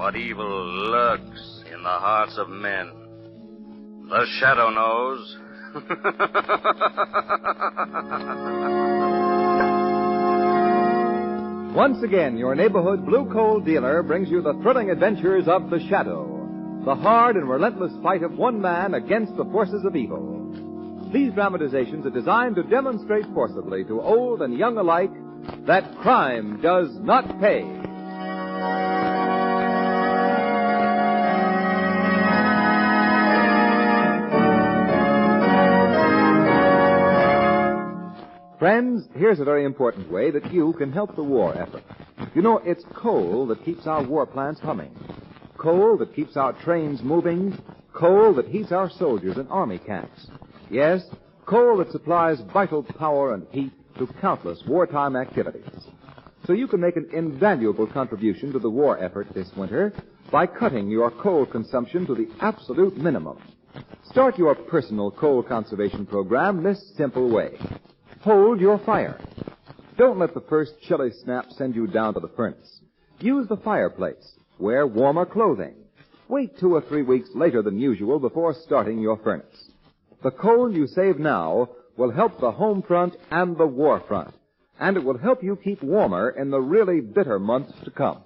but evil lurks in the hearts of men. The shadow knows. Once again, your neighborhood blue coal dealer brings you the thrilling adventures of the Shadow, the hard and relentless fight of one man against the forces of evil. These dramatizations are designed to demonstrate forcibly to old and young alike that crime does not pay. Friends, here's a very important way that you can help the war effort. You know, it's coal that keeps our war plants humming. Coal that keeps our trains moving. Coal that heats our soldiers in army camps. Yes, coal that supplies vital power and heat to countless wartime activities. So you can make an invaluable contribution to the war effort this winter by cutting your coal consumption to the absolute minimum. Start your personal coal conservation program this simple way. Hold your fire. Don't let the first chilly snap send you down to the furnace. Use the fireplace. Wear warmer clothing. Wait 2 or 3 weeks later than usual before starting your furnace. The coal you save now will help the home front and the war front, and it will help you keep warmer in the really bitter months to come.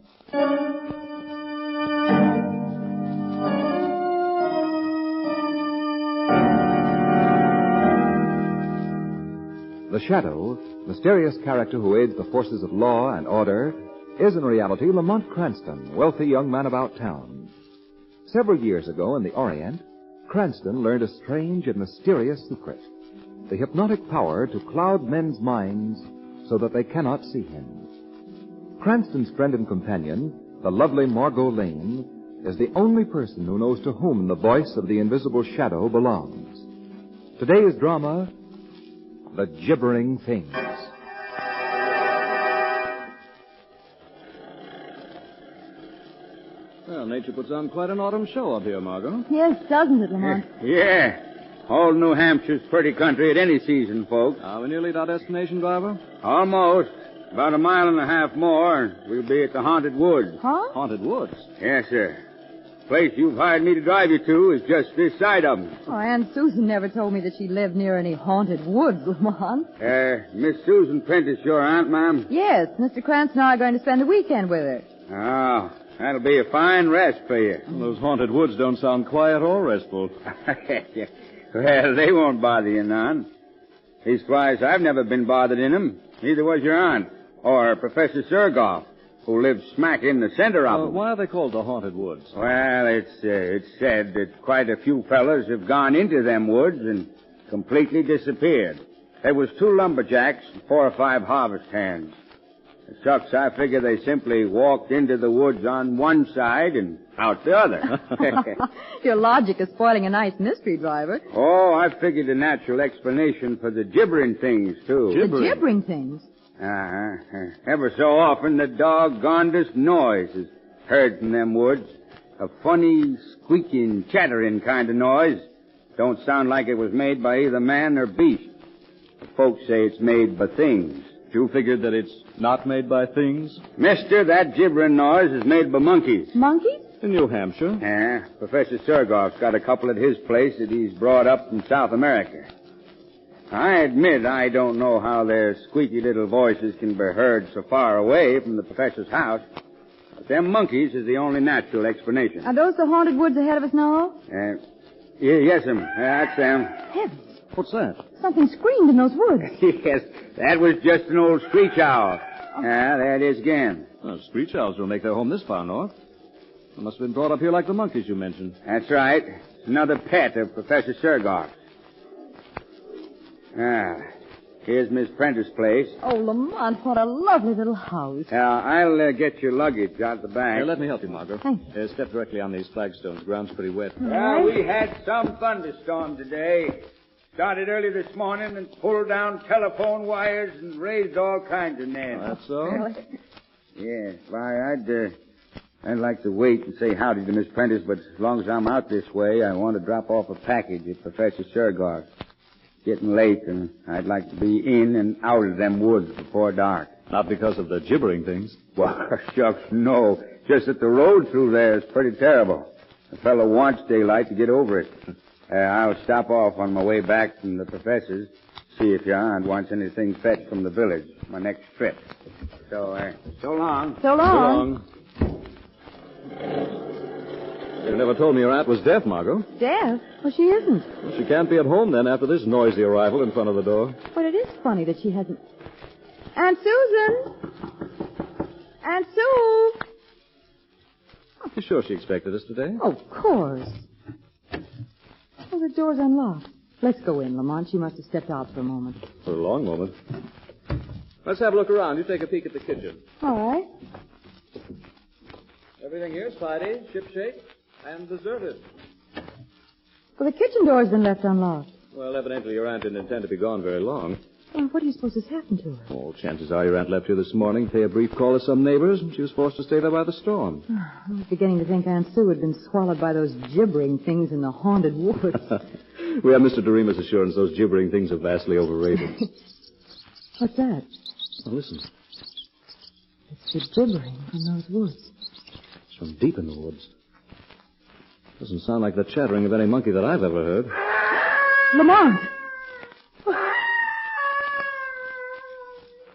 The Shadow, mysterious character who aids the forces of law and order, is in reality Lamont Cranston, wealthy young man about town. Several years ago in the Orient, Cranston learned a strange and mysterious secret, the hypnotic power to cloud men's minds so that they cannot see him. Cranston's friend and companion, the lovely Margot Lane, is the only person who knows to whom the voice of the invisible shadow belongs. Today's drama, The Gibbering Things. Well, nature puts on quite an autumn show up here, Margot. Yes, doesn't it, Lamont? Yeah. All New Hampshire's pretty country at any season, folks. Are we nearly at our destination, driver? Almost. About 1.5 miles more, and we'll be at the Haunted Woods. Huh? Haunted Woods? Yes, sir. Place you've hired me to drive you to is just this side of them. Oh, Aunt Susan never told me that she lived near any haunted woods, Lamont. Miss Susan Prentice, your aunt, ma'am? Yes, Mr. Cranston and I are going to spend the weekend with her. Oh, that'll be a fine rest for you. Well, those haunted woods don't sound quiet or restful. Well, they won't bother you none. Leastwise, I've never been bothered in them. Neither was your aunt or Professor Surgoff, who lives smack in the center of them. Why are they called the Haunted Woods? Well, it's said that quite a few fellas have gone into them woods and completely disappeared. There was 2 lumberjacks and 4 or 5 harvest hands. Shucks, I figure they simply walked into the woods on one side and out the other. Your logic is spoiling a nice mystery, driver. Oh, I figured a natural explanation for the gibbering things, too. The gibbering things? Ever so often, the doggonedest noise is heard from them woods. A funny, squeaking, chattering kind of noise. Don't sound like it was made by either man or beast. The folks say it's made by things. You figured that it's not made by things? Mister, that gibbering noise is made by monkeys. Monkeys? In New Hampshire. Yeah, Professor Surgoff's got a couple at his place that he's brought up from South America. I admit I don't know how their squeaky little voices can be heard so far away from the professor's house. But them monkeys is the only natural explanation. Are those the haunted woods ahead of us now? Yes, ma'am. That's them. Heavens. What's that? Something screamed in those woods. Yes, that was just an old screech owl. There it is again. Well, screech owls don't make their home this far north. They must have been brought up here like the monkeys you mentioned. That's right. It's another pet of Professor Surgoff's. Here's Miss Prentice's place. Oh, Lamont, what a lovely little house. I'll get your luggage out the back. Here, let me help you, Margot. Thank you. Step directly on these flagstones. The ground's pretty wet. We had some thunderstorm today. Started early this morning and pulled down telephone wires and raised all kinds of nests. That's so? Really? Yes. Why, I'd like to wait and say howdy to Miss Prentice, but as long as I'm out this way, I want to drop off a package at Professor Surgoff. Getting late, and I'd like to be in and out of them woods before dark. Not because of the gibbering things. Well, shucks, no. Just that the road through there is pretty terrible. A fellow wants daylight to get over it. I'll stop off on my way back from the professor's, see if your aunt wants anything fetched from the village. My next trip. So long. So long. You never told me your aunt was deaf, Margot. Deaf? Well, she isn't. Well, she can't be at home then after this noisy arrival in front of the door. But it is funny that she hasn't... Aunt Susan! Aunt Sue! You sure she expected us today? Of course. Oh, the door's unlocked. Let's go in, Lamont. She must have stepped out for a moment. For a long moment. Let's have a look around. You take a peek at the kitchen. All right. Everything here is tidy, shipshape, and deserted. Well, the kitchen door's been left unlocked. Well, evidently your aunt didn't intend to be gone very long. Well, what do you suppose has happened to her? Oh, chances are your aunt left here this morning, pay a brief call to some neighbors, and she was forced to stay there by the storm. I was beginning to think Aunt Sue had been swallowed by those gibbering things in the haunted woods. We have Mr. Doremus' assurance those gibbering things are vastly overrated. What's that? Now, listen. It's the gibbering from those woods. It's from deep in the woods. Doesn't sound like the chattering of any monkey that I've ever heard. Lamont!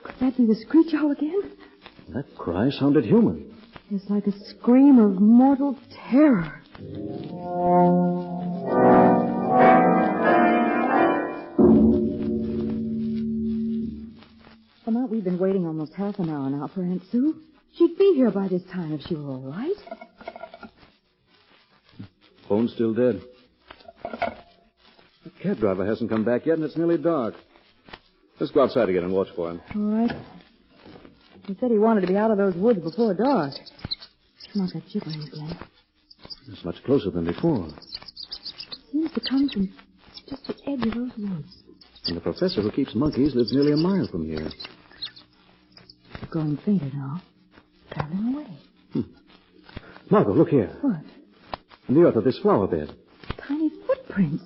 Could that be the screech owl again? That cry sounded human. It's like a scream of mortal terror. Lamont, we've been waiting almost half an hour now for Aunt Sue. She'd be here by this time if she were all right. Phone's still dead. The cab driver hasn't come back yet, and it's nearly dark. Let's go outside again and watch for him. All right. He said he wanted to be out of those woods before dark. Come on, that gibbering again. It's much closer than before. Seems to come from just the edge of those woods. And the professor who keeps monkeys lives nearly a mile from here. It's growing fainter now. Traveling away. Margot, look here. What? In the earth of this flower bed. Tiny footprints.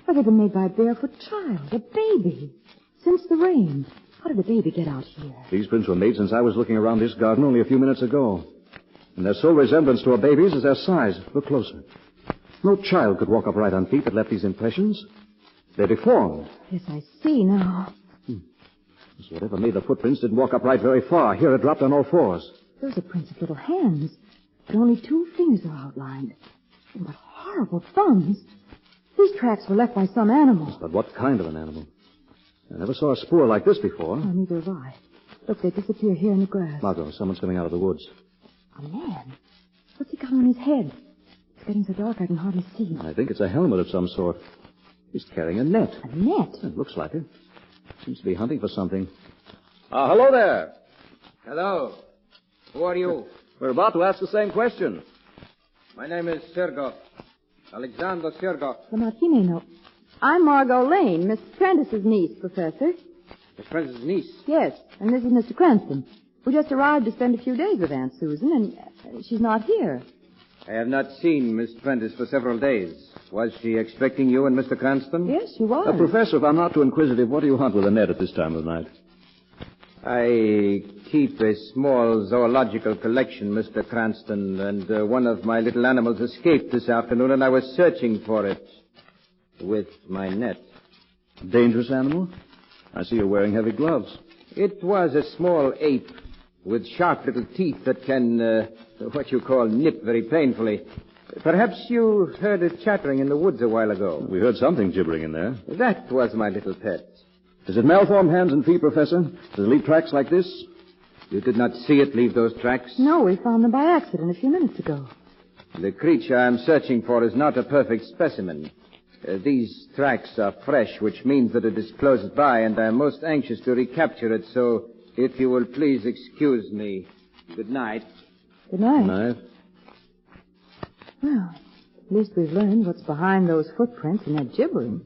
Why, they've been made by a barefoot child, a baby. Since the rain. How did the baby get out here? These prints were made since I was looking around this garden only a few minutes ago. And their sole resemblance to a baby's is their size. Look closer. No child could walk upright on feet that left these impressions. They're deformed. Yes, I see now. So whatever made the footprints didn't walk upright very far. Here it dropped on all fours. Those are prints of little hands. But only 2 fingers are outlined. And what horrible thumbs. These tracks were left by some animal. But what kind of an animal? I never saw a spoor like this before. Oh, neither have I. Look, they disappear here in the grass. Margot, someone's coming out of the woods. A man? What's he got on his head? It's getting so dark I can hardly see. I think it's a helmet of some sort. He's carrying a net. A net? It looks like it. Seems to be hunting for something. Hello there. Hello. Who are you? We're about to ask the same question. My name is Sergov. Alexander Sergov. Lamont, he may know. I'm Margot Lane, Miss Prentice's niece, Professor. Miss Prentice's niece? Yes, and this is Mr. Cranston. We just arrived to spend a few days with Aunt Susan, and she's not here. I have not seen Miss Prentice for several days. Was she expecting you and Mr. Cranston? Yes, she was. Professor, if I'm not too inquisitive, what do you hunt with a net at this time of night? I keep a small zoological collection, Mr. Cranston, and one of my little animals escaped this afternoon, and I was searching for it with my net. Dangerous animal? I see you're wearing heavy gloves. It was a small ape with sharp little teeth that can, what you call, nip very painfully. Perhaps you heard it chattering in the woods a while ago. We heard something gibbering in there. That was my little pet. Is it malformed hands and feet, Professor? Does it leave tracks like this? You did not see it leave those tracks? No, we found them by accident a few minutes ago. The creature I'm searching for is not a perfect specimen. These tracks are fresh, which means that it is close by, and I'm most anxious to recapture it, so if you will please excuse me. Good night. Good night. Good night. Well, at least we've learned what's behind those footprints and that gibbering.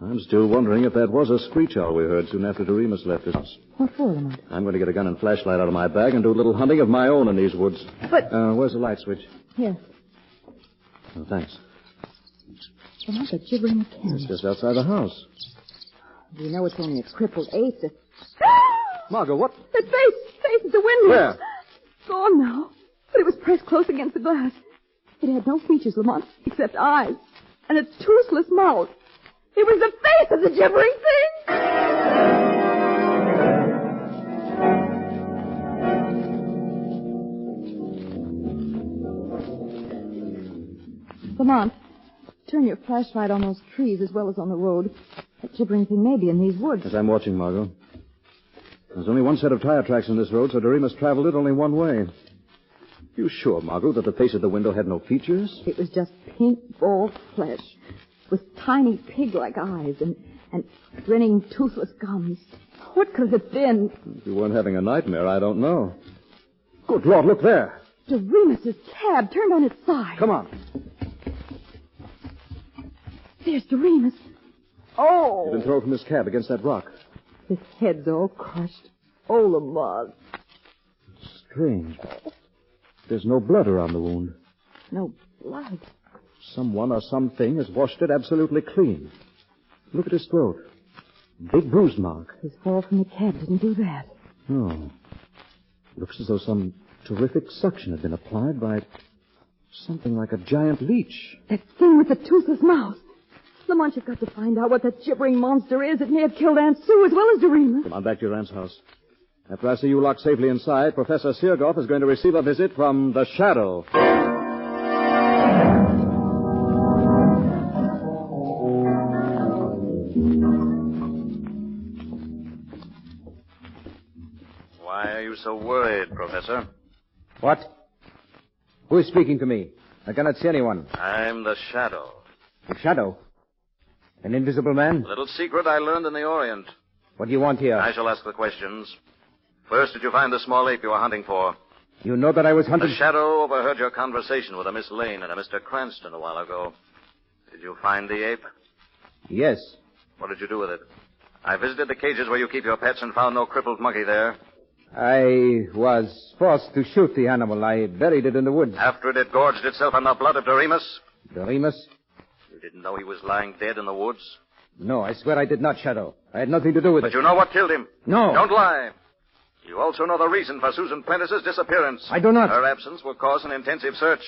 I'm still wondering if that was a screech owl we heard soon after Doremus left his house. What for, Lamont? I'm going to get a gun and flashlight out of my bag and do a little hunting of my own in these woods. But... where's the light switch? Yes. Oh, thanks. Lamont, the gibbering again. It's just outside the house. You know it's only a crippled ape that... Margot, what? Its face at the window. Where? Gone now. but it was pressed close against the glass. It had no features, Lamont, except eyes and a toothless mouth. It was the face of the gibbering thing! Lamont, turn your flashlight on those trees as well as on the road. That gibbering thing may be in these woods. As I'm watching, Margot. There's only one set of tire tracks in this road, so Doremus traveled it only one way. You sure, Margot, that the face of the window had no features? It was just pink, bald flesh with tiny pig-like eyes and grinning, toothless gums. What could it have been? If you weren't having a nightmare, I don't know. Good Lord, look there. Doremus's cab turned on its side. Come on. There's Doremus. Oh! You've been thrown from his cab against that rock. His head's all crushed. Oh, Lamont. Strange. There's no blood around the wound. No blood. Someone or something has washed it absolutely clean. Look at his throat. Big bruise mark. His fall from the cab didn't do that. No. Looks as though some terrific suction had been applied by something like a giant leech. That thing with the toothless mouth. Lamont, you've got to find out what that gibbering monster is. It may have killed Aunt Sue as well as Doremus. Come on back to your aunt's house. After I see you locked safely inside, Professor Sirgoff is going to receive a visit from the Shadow. Why are you so worried, Professor? What? Who is speaking to me? I cannot see anyone. I'm the Shadow. The Shadow? An invisible man? A little secret I learned in the Orient. What do you want here? I shall ask the questions. First, did you find the small ape you were hunting for? You know that I was hunted... The Shadow overheard your conversation with a Miss Lane and a Mr. Cranston a while ago. Did you find the ape? Yes. What did you do with it? I visited the cages where you keep your pets and found no crippled monkey there. I was forced to shoot the animal. I buried it in the woods. After it had gorged itself on the blood of Doremus? Doremus? You didn't know he was lying dead in the woods? No, I swear I did not, Shadow. I had nothing to do with it. But you know what killed him? No. Don't lie. You also know the reason for Susan Prentice's disappearance. I do not. Her absence will cause an intensive search.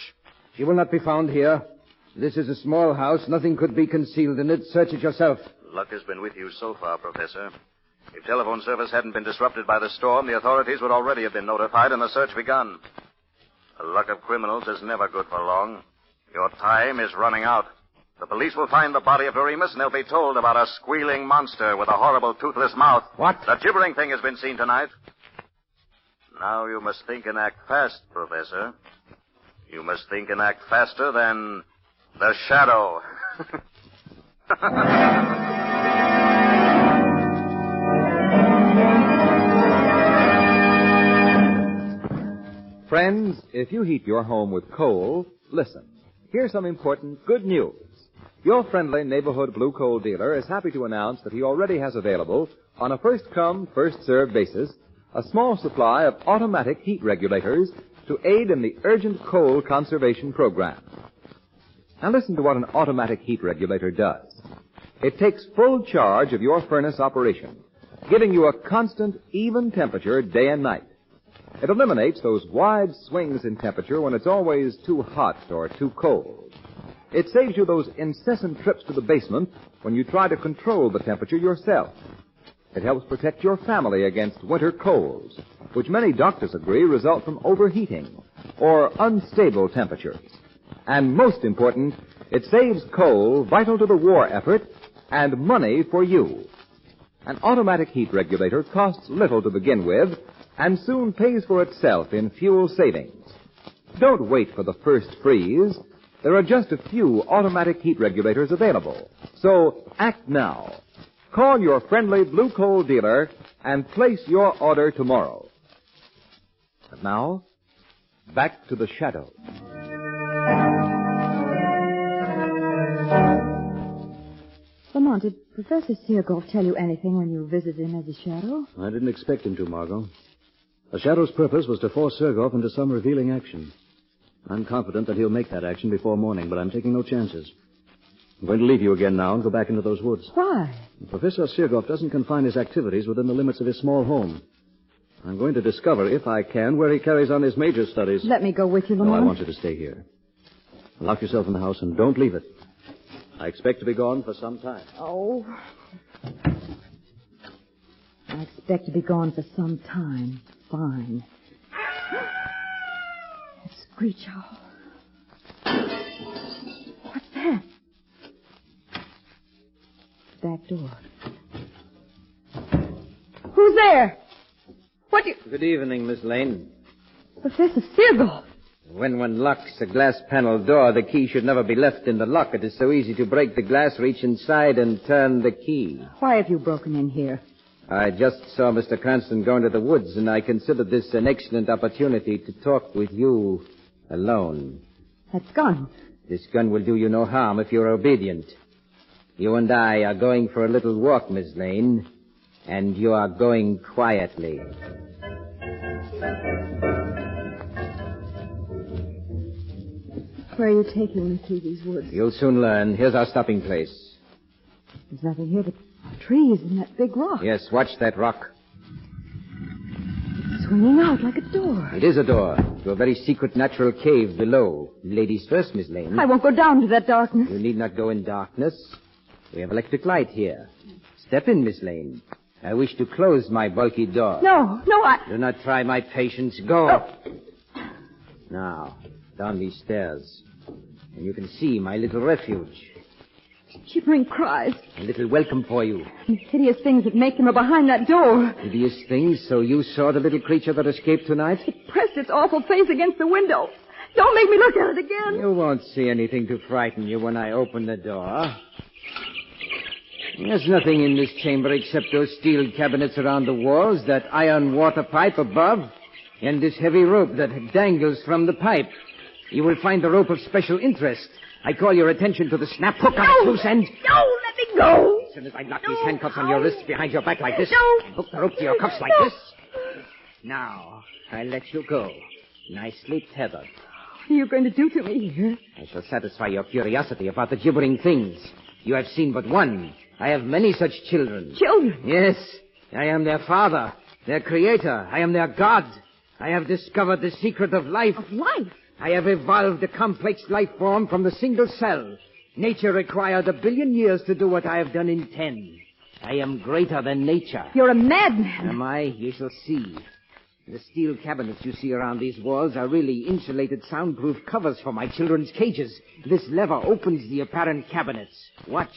She will not be found here. This is a small house. Nothing could be concealed in it. Search it yourself. Luck has been with you so far, Professor. If telephone service hadn't been disrupted by the storm, the authorities would already have been notified and the search begun. The luck of criminals is never good for long. Your time is running out. The police will find the body of Doremus, and they'll be told about a squealing monster with a horrible toothless mouth. What? The gibbering thing has been seen tonight. Now you must think and act fast, Professor. You must think and act faster than the Shadow. Friends, if you heat your home with coal, listen. Here's some important good news. Your friendly neighborhood blue coal dealer is happy to announce that he already has available, on a first-come, first-served basis, a small supply of automatic heat regulators to aid in the urgent coal conservation program. Now listen to what an automatic heat regulator does. It takes full charge of your furnace operation, giving you a constant, even temperature day and night. It eliminates those wide swings in temperature when it's always too hot or too cold. It saves you those incessant trips to the basement when you try to control the temperature yourself. It helps protect your family against winter colds, which many doctors agree result from overheating or unstable temperatures. And most important, it saves coal vital to the war effort and money for you. An automatic heat regulator costs little to begin with and soon pays for itself in fuel savings. Don't wait for the first freeze. There are just a few automatic heat regulators available. So act now. Call your friendly blue coal dealer and place your order tomorrow. And now, back to the Shadow. Lamont, did Professor Sirgoff tell you anything when you visited him as a Shadow? I didn't expect him to, Margot. The Shadow's purpose was to force Sirgoff into some revealing action. I'm confident that he'll make that action before morning, but I'm taking no chances. I'm going to leave you again now and go back into those woods. Why? Professor Sirgoff doesn't confine his activities within the limits of his small home. I'm going to discover, if I can, where he carries on his major studies. Let me go with you, No, Lamont. I want you to stay here. Lock yourself in the house and don't leave it. I expect to be gone for some time. Oh. I expect to be gone for some time. Fine. That screech owl. What's that? Back door. Who's there? What do you... Good evening, Miss Lane. Professor Searle. When one locks a glass panel door, the key should never be left in the lock. It is so easy to break the glass, reach inside, and turn the key. Why have you broken in here? I just saw Mr. Cranston go into the woods, and I considered this an excellent opportunity to talk with you alone. That gun. This gun will do you no harm if you're obedient. You and I are going for a little walk, Miss Lane, and you are going quietly. Where are you taking me through these woods? You'll soon learn. Here's our stopping place. There's nothing here but trees and that big rock. Yes, watch that rock. It's swinging out like a door. It is a door to a very secret natural cave below. Ladies first, Miss Lane. I won't go down to that darkness. You need not go in darkness. We have electric light here. Step in, Miss Lane. I wish to close my bulky door. No, Do not try my patience. Go. Oh. Now, down these stairs. And you can see my little refuge. Gibbering cries. A little welcome for you. And hideous things that make them are behind that door. Hideous things, so you saw the little creature that escaped tonight? It pressed its awful face against the window. Don't make me look at it again. You won't see anything to frighten you when I open the door. There's nothing in this chamber except those steel cabinets around the walls, that iron water pipe above, and this heavy rope that dangles from the pipe. You will find the rope of special interest. I call your attention to the snap hook on its loose end. No, let me go. As soon as I lock these handcuffs on your wrists behind your back like this, No. and hook the rope to your cuffs like this. Now, I let you go. Nicely tethered. What are you going to do to me here? I shall satisfy your curiosity about the gibbering things. You have seen but one. I have many such children. Children? Yes. I am their father, their creator. I am their God. I have discovered the secret of life. Of life? I have evolved a complex life form from the single cell. Nature required 1 billion years to do what I have done in 10. I am greater than nature. You're a madman. Am I? You shall see. The steel cabinets you see around these walls are really insulated soundproof covers for my children's cages. This lever opens the apparent cabinets. Watch.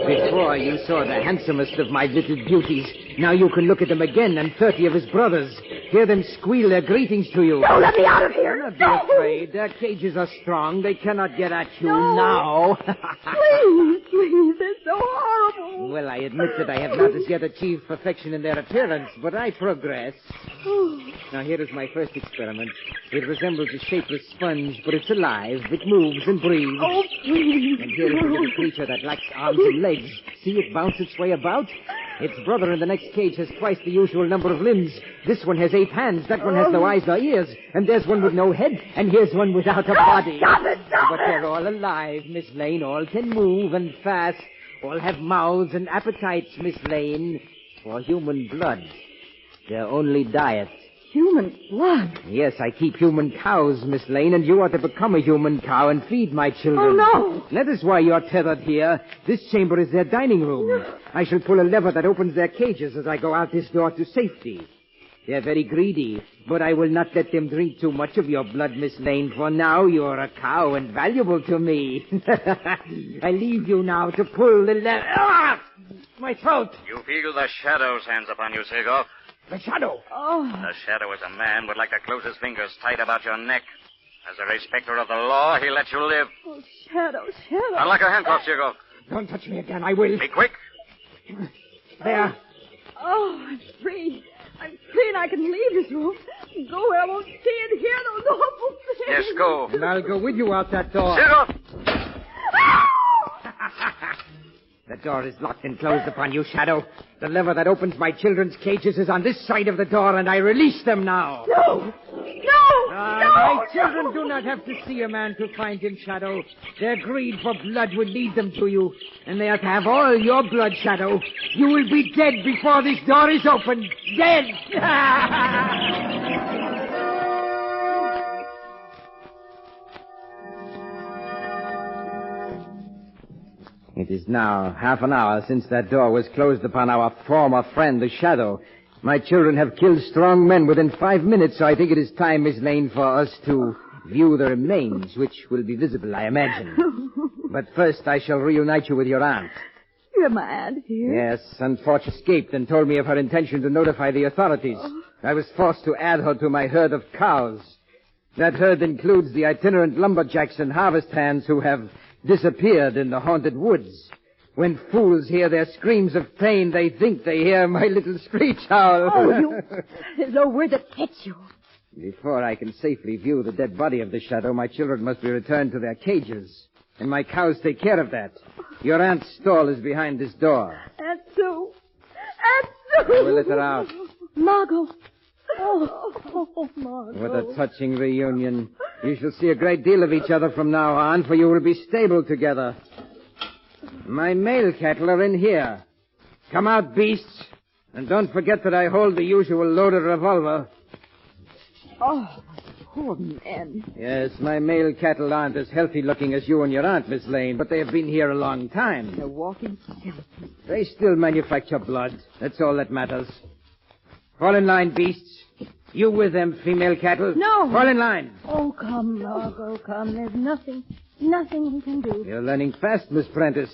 Before you saw the handsomest of my little beauties. Now you can look at them again and 30 of his brothers. Hear them squeal their greetings to you. No, let me out of here. Do not be afraid. Their cages are strong. They cannot get at you now. Please, they're so horrible. Well, I admit that I have not as yet achieved perfection in their appearance, but I progress. Now, here is my first experiment. It resembles a shapeless sponge, but it's alive. It moves and breathes. Oh, please. And here is a little creature that lacks arms and legs. See it bounce its way about? Its brother in the next cage has twice the usual number of limbs. This one has 8 hands. That one has no eyes nor ears. And there's one with no head. And here's one without a body. Stop it, stop But they're all alive, Miss Lane. All can move and fast. All have mouths and appetites, Miss Lane. For human blood. Their only diet. Human blood. Yes, I keep human cows, Miss Lane, and you are to become a human cow and feed my children. Oh, no. That is why you're tethered here. This chamber is their dining room. I shall pull a lever that opens their cages as I go out this door to safety. They're very greedy, but I will not let them drink too much of your blood, Miss Lane, for now you're a cow and valuable to me. I leave you now to pull the lever. Ah! My throat! You feel the shadow's hands upon you, Seagoff. The shadow. Oh. The shadow is a man would like to close his fingers tight about your neck. As a respecter of the law, he lets you live. Oh, Shadow. Unlock your handcuffs, Seagoff. Don't touch me again, I will. Be quick. There. Oh, I'm free. I'm free and I can leave this room. Go where I won't see and hear those awful things. Yes, go. And I'll go with you out that door. Seagoff! The door is locked and closed upon you, Shadow. The lever that opens my children's cages is on this side of the door, and I release them now. No! My children do not have to see a man to find him, Shadow. Their greed for blood will lead them to you, and they have to have all your blood, Shadow. You will be dead before this door is opened. Dead! It is now half an hour since that door was closed upon our former friend, the Shadow. My children have killed strong men within 5 minutes, so I think it is time, Miss Lane, for us to view the remains, which will be visible, I imagine. But first I shall reunite you with your aunt. You have my aunt here? Yes, unfortunately escaped and told me of her intention to notify the authorities. I was forced to add her to my herd of cows. That herd includes the itinerant lumberjacks and harvest hands who have disappeared in the haunted woods. When fools hear their screams of pain, they think they hear my little screech owl. Oh, there's no word that fits you. Before I can safely view the dead body of the Shadow, my children must be returned to their cages. And my cows take care of that. Your aunt's stall is behind this door. Aunt Sue. Aunt Sue. I will let her out. Margot. Oh, Margot. What a touching reunion. You shall see a great deal of each other from now on, for you will be stable together. My male cattle are in here. Come out, beasts. And don't forget that I hold the usual loaded revolver. Oh, poor men. Yes, my male cattle aren't as healthy-looking as you and your aunt, Miss Lane, but they have been here a long time. They're walking skeletons. They still manufacture blood. That's all that matters. Fall in line, beasts. You with them, female cattle. No. Fall in line. Oh, come, Margot, come. There's nothing we can do. You're learning fast, Miss Prentice.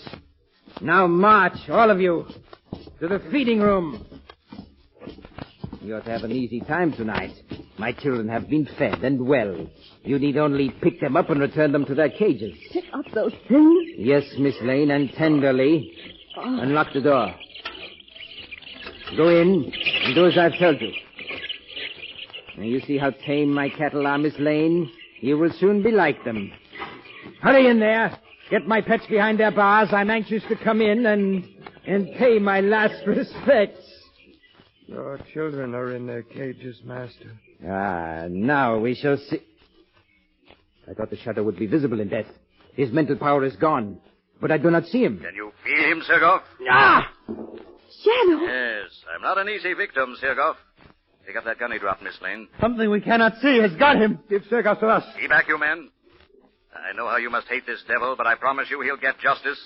Now march, all of you, to the feeding room. You ought to have an easy time tonight. My children have been fed and well. You need only pick them up and return them to their cages. Pick up those things? Yes, Miss Lane, and tenderly. Unlock the door. Go in and do as I've told you. Now, you see how tame my cattle are, Miss Lane? You will soon be like them. Hurry in there. Get my pets behind their bars. I'm anxious to come in and pay my last respects. Your children are in their cages, Master. Ah, now we shall see. I thought the Shadow would be visible in death. His mental power is gone. But I do not see him. Can you feel him, Sergov? Ah! Shadow! Yes, I'm not an easy victim, Sergov. Pick up that gun he dropped, Miss Lane. Something we cannot see has got him. Give Sergov to us. Keep back, you men. I know how you must hate this devil, but I promise you he'll get justice.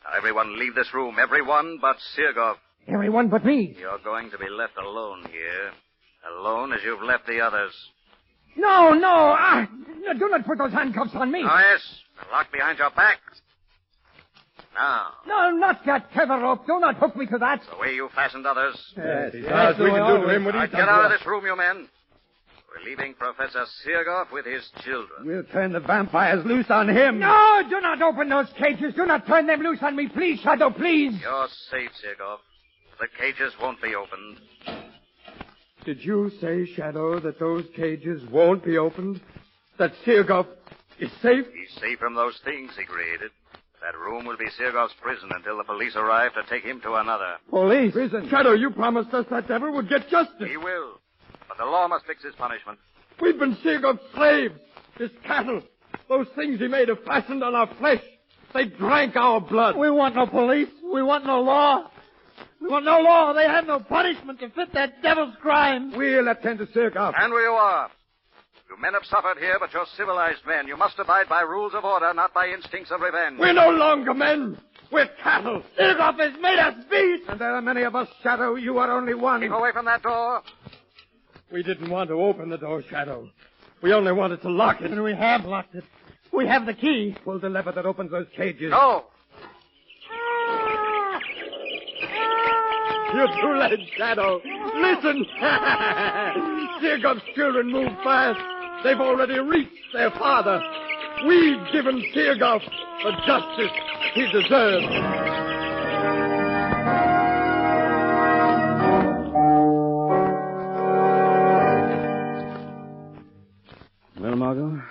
Now, everyone leave this room. Everyone but Sergov. Everyone but me. You're going to be left alone here. Alone as you've left the others. No. Do not put those handcuffs on me. Oh, yes. They're locked behind your back. Now, No, not that tether rope. Do not hook me to that. the way you fastened others. Yes, we can do to him what Now, he's get done to out of us. this room, you men. We're leaving Professor Sergov with his children. We'll turn the vampires loose on him. No, do not open those cages. Do not turn them loose on me. Please, Shadow, please. You're safe, Sergov. The cages won't be opened. Did you say, Shadow, that those cages won't be opened? That Sergov is safe? He's safe from those things he created. That room will be Sergov's prison until the police arrive to take him to another. Police? Prison. Shadow, you promised us that devil would get justice. He will. But the law must fix his punishment. We've been Sergov's slaves. His cattle. Those things he made have fastened on our flesh. They drank our blood. We want no police. We want no law. We want no law. They have no punishment to fit that devil's crime. We'll attend to Sergov. And we are. You men have suffered here, but you're civilized men. You must abide by rules of order, not by instincts of revenge. We're no longer men. We're cattle. Sergov has made us beasts. And there are many of us, Shadow. You are only one. Keep away from that door. We didn't want to open the door, Shadow. We only wanted to lock it. And we have locked it. We have the key. Pull the lever that opens those cages. No. You're too late, Shadow. Listen. Sergov's children move fast. They've already reached their father. We've given Sergov the justice he deserves. Well, Margot,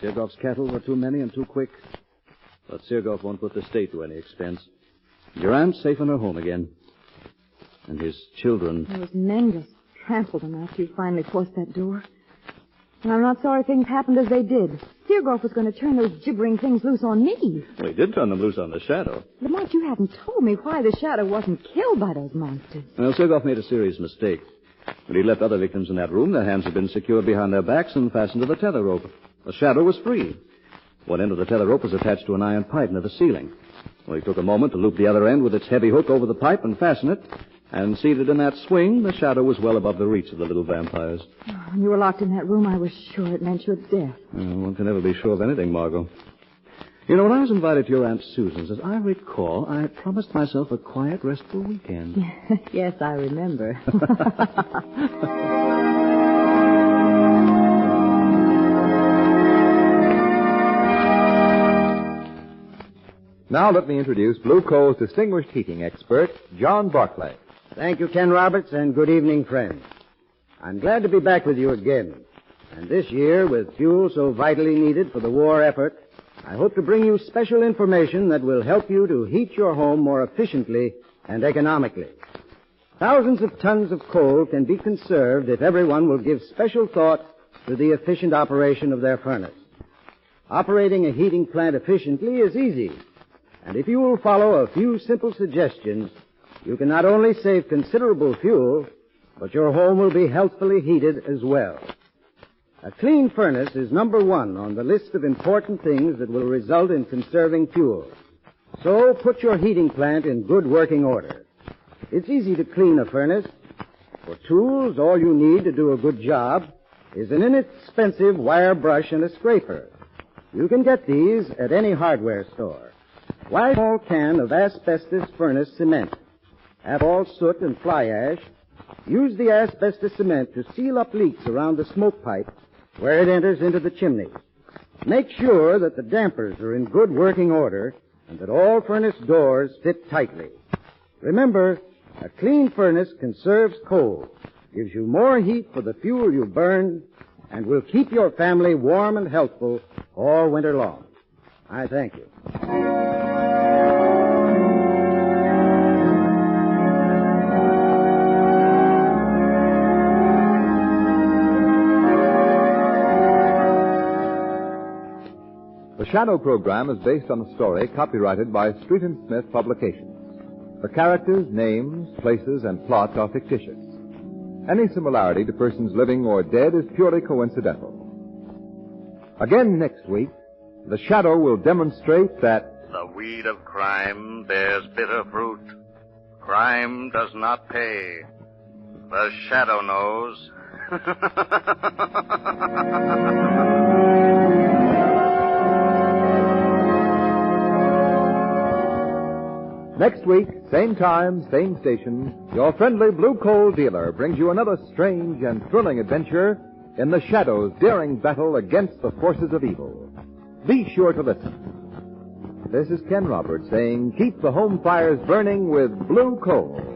Sergov's cattle were too many and too quick. But Sergov won't put the state to any expense. Your aunt's safe in her home again. And his children... Those men just trampled them after you finally forced that door. And I'm not sorry things happened as they did. Seargoff was going to turn those gibbering things loose on me. Well, he did turn them loose on the Shadow. Lamont, you haven't told me why the Shadow wasn't killed by those monsters. Well, Seargoff made a serious mistake. When he left other victims in that room, their hands had been secured behind their backs and fastened to the tether rope. The Shadow was free. One end of the tether rope was attached to an iron pipe near the ceiling. Well, he took a moment to loop the other end with its heavy hook over the pipe and fasten it. And seated in that swing, the Shadow was well above the reach of the little vampires. When you were locked in that room, I was sure it meant your death. One can never be sure of anything, Margot. You know, when I was invited to your Aunt Susan's, as I recall, I promised myself a quiet, restful weekend. Yes, I remember. Now let me introduce Blue Coal's distinguished heating expert, John Barclay. Thank you, Ken Roberts, and good evening, friends. I'm glad to be back with you again. And this year, with fuel so vitally needed for the war effort, I hope to bring you special information that will help you to heat your home more efficiently and economically. Thousands of tons of coal can be conserved if everyone will give special thought to the efficient operation of their furnace. Operating a heating plant efficiently is easy. And if you will follow a few simple suggestions, you can not only save considerable fuel, but your home will be healthfully heated as well. A clean furnace is number one on the list of important things that will result in conserving fuel. So put your heating plant in good working order. It's easy to clean a furnace. For tools, all you need to do a good job is an inexpensive wire brush and a scraper. You can get these at any hardware store. Buy a small can of asbestos furnace cement. Have all soot and fly ash. Use the asbestos cement to seal up leaks around the smoke pipe where it enters into the chimney. Make sure that the dampers are in good working order and that all furnace doors fit tightly. Remember, a clean furnace conserves coal, gives you more heat for the fuel you burn, and will keep your family warm and healthful all winter long. I thank you. The Shadow program is based on a story copyrighted by Street & Smith Publications. The characters, names, places, and plots are fictitious. Any similarity to persons living or dead is purely coincidental. Again next week, the Shadow will demonstrate that the weed of crime bears bitter fruit. Crime does not pay. The Shadow knows. Next week, same time, same station, your friendly Blue Coal dealer brings you another strange and thrilling adventure in the Shadow's daring battle against the forces of evil. Be sure to listen. This is Ken Roberts saying, keep the home fires burning with Blue Coal.